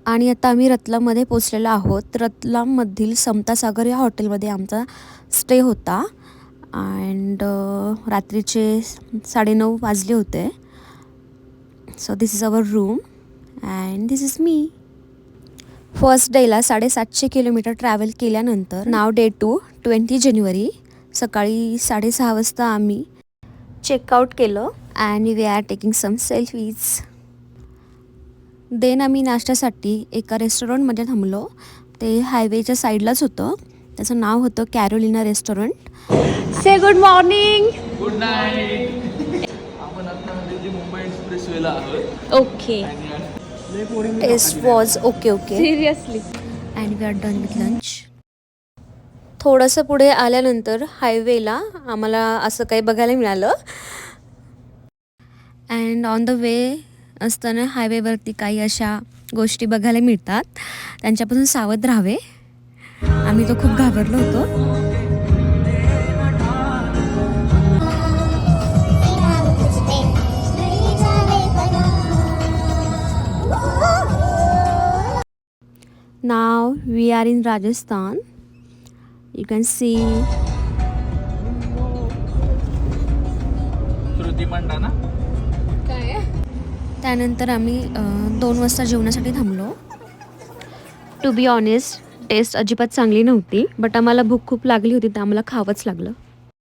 आणि आता आम्ही रतलाममध्ये पोचलेलो आहोत. रतलाममधील समता सागर या हॉटेलमध्ये आमचा स्टे होता. अँड रात्रीचे 9:30 वाजले होते. So this is our room and this is me. First डेला 750 किलोमीटर ट्रॅव्हल केल्यानंतर नाव डे 2 20 जानेवारी सकाळी 6:30 वाजता आम्ही चेकआउट केलं and we are taking some selfies. Then आम्ही नाश्त्यासाठी एका रेस्टॉरंटमध्ये थांबलो. ते हायवेच्या साईडलाच होतं. त्याचं नाव होतं Carolina restaurant. Say good morning. Good night. आपण आता मुंबई एक्सप्रेसवेला आहोत. Okay. Taste was okay. Seriously. And we are done with lunch. थोडंसं पुढे आल्यानंतर हायवेला आम्हाला असं काही बघायला मिळालं. अँड ऑन द वे असताना हायवेवरती काही अशा गोष्टी बघायला मिळतात. त्यांच्यापासून सावध राहावे. आम्ही तो खूप घाबरलो होतो. Now we are in Rajasthan. You can see. ना. त्यानंतर आम्ही 2 वाजता जेवणासाठी थांबलो. टू बी ऑनेस्ट टेस्ट अजिबात चांगली नव्हती. बट आम्हाला भूक खूप लागली होती तर आम्हाला खावंच लागलं.